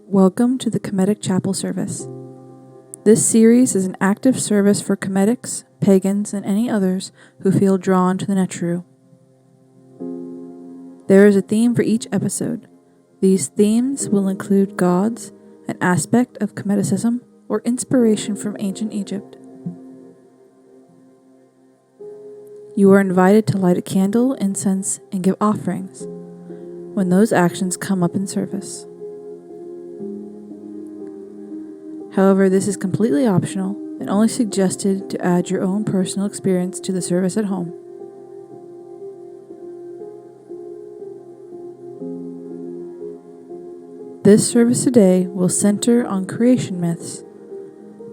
Welcome to the Kemetic Chapel service. This series is an active service for kemetics, pagans, and any others who feel drawn to the Netjeru. There is a theme for each episode. These themes will include gods, an aspect of kemeticism, or inspiration from ancient Egypt. You are invited to light a candle, incense, and give offerings when those actions come up in service. However, this is completely optional and only suggested to add your own personal experience to the service at home. This service today will center on creation myths.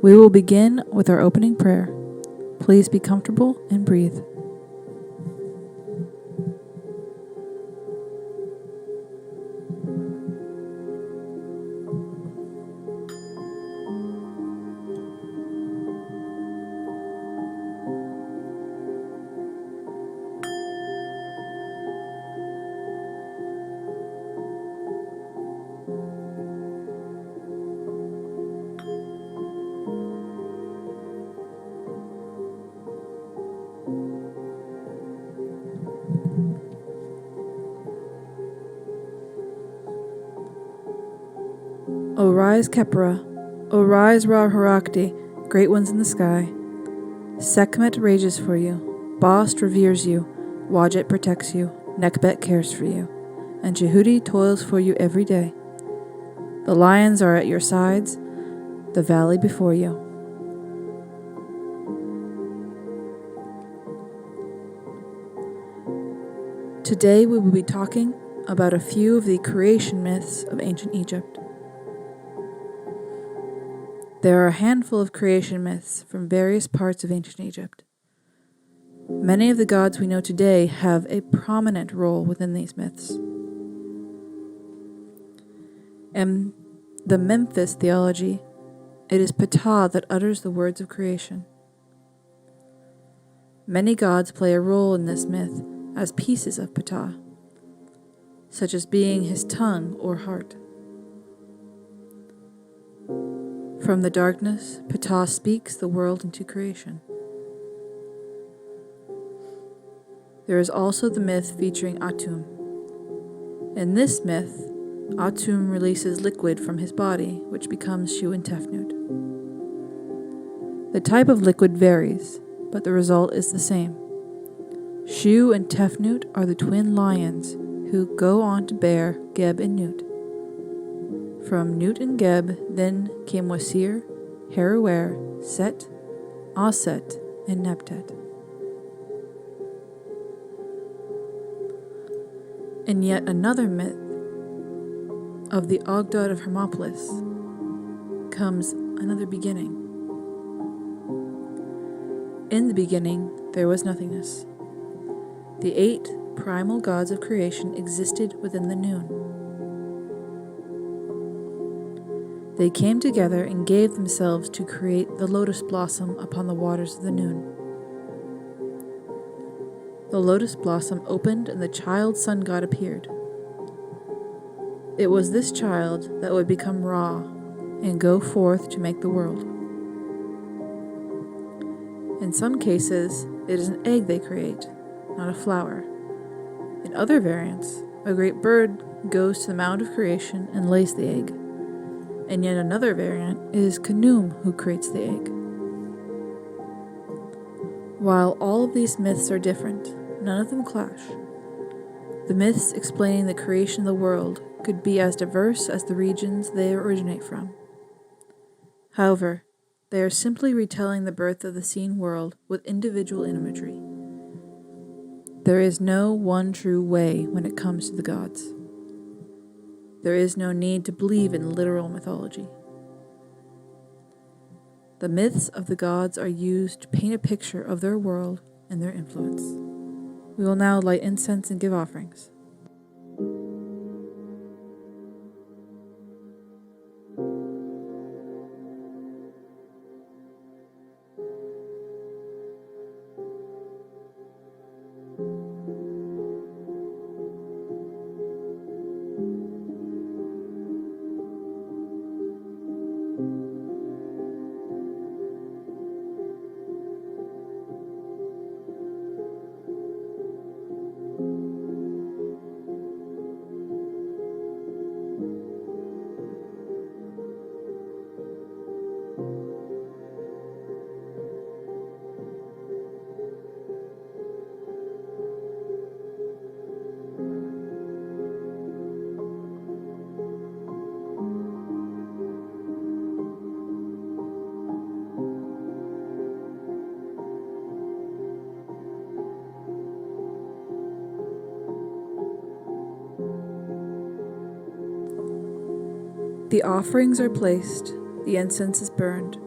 We will begin with our opening prayer. Please be comfortable and breathe. O rise, Kepra, O rise, Ra Harakti, great ones in the sky. Sekhmet rages for you, Bast reveres you, Wadjet protects you, Nekbet cares for you, and Jehudi toils for you every day. The lions are at your sides, the valley before you. Today we will be talking about a few of the creation myths of ancient Egypt. There are a handful of creation myths from various parts of ancient Egypt. Many of the gods we know today have a prominent role within these myths. In the Memphis theology, it is Ptah that utters the words of creation. Many gods play a role in this myth as pieces of Ptah, such as being his tongue or heart. From the darkness, Ptah speaks the world into creation. There is also the myth featuring Atum. In this myth, Atum releases liquid from his body, which becomes Shu and Tefnut. The type of liquid varies, but the result is the same. Shu and Tefnut are the twin lions who go on to bear Geb and Nut. From Nut and Geb then came Wasir, Heruer, Set, Aset, and Neptet. In yet another myth of the Ogdod of Hermopolis comes another beginning. In the beginning there was nothingness. The 8 primal gods of creation existed within the noon. They came together and gave themselves to create the lotus blossom upon the waters of the noon. The lotus blossom opened and the child sun god appeared. It was this child that would become Ra and go forth to make the world. In some cases, it is an egg they create, not a flower. In other variants, a great bird goes to the mound of creation and lays the egg. And yet another variant is Khnum who creates the egg. While all of these myths are different, none of them clash. The myths explaining the creation of the world could be as diverse as the regions they originate from. However, they are simply retelling the birth of the seen world with individual imagery. There is no one true way when it comes to the gods. There is no need to believe in literal mythology. The myths of the gods are used to paint a picture of their world and their influence. We will now light incense and give offerings. The offerings are placed, the incense is burned,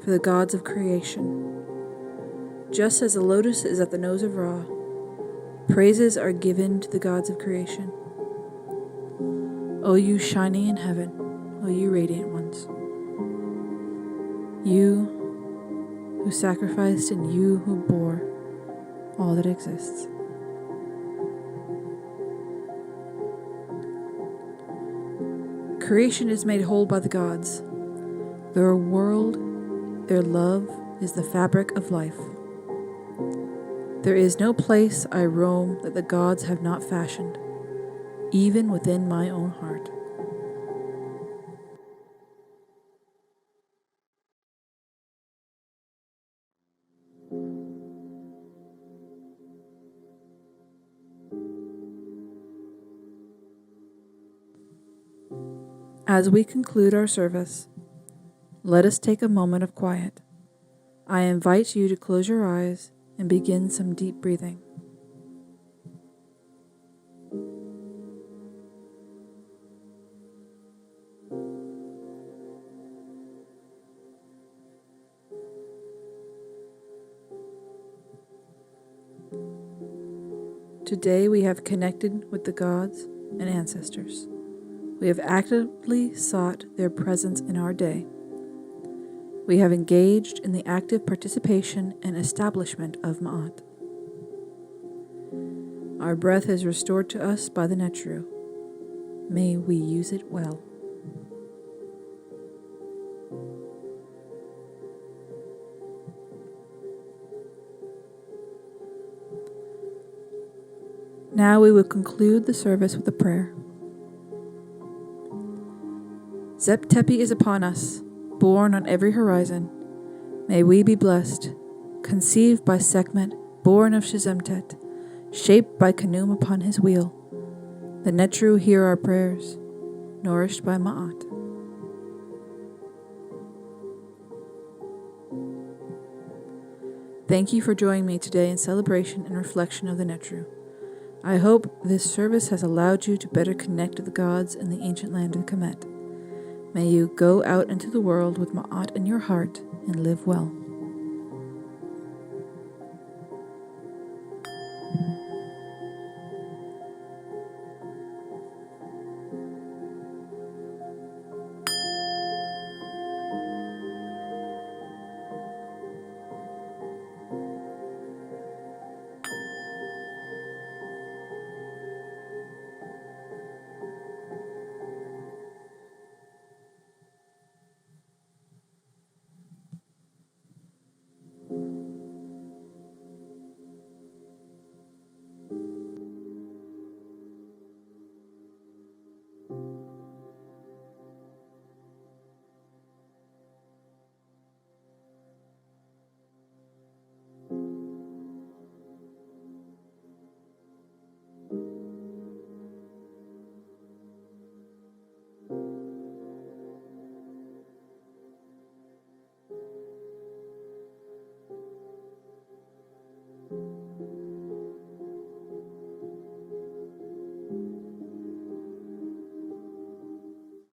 for the gods of creation. Just as the lotus is at the nose of Ra, praises are given to the gods of creation. O you shining in heaven, O you radiant ones, you who sacrificed and you who bore all that exists. Creation is made whole by the gods. Their world, their love, is the fabric of life. There is no place I roam that the gods have not fashioned, even within my own heart. As we conclude our service, let us take a moment of quiet. I invite you to close your eyes and begin some deep breathing. Today we have connected with the gods and ancestors. We have actively sought their presence in our day. We have engaged in the active participation and establishment of Ma'at. Our breath is restored to us by the Netjeru. May we use it well. Now we will conclude the service with a prayer. Zep Tepi is upon us, born on every horizon. May we be blessed, conceived by Sekhmet, born of Shizemtet, shaped by Khnum upon his wheel. The Netjeru hear our prayers, nourished by Ma'at. Thank you for joining me today in celebration and reflection of the Netjeru. I hope this service has allowed you to better connect with the gods in the ancient land of Kemet. May you go out into the world with Ma'at in your heart and live well.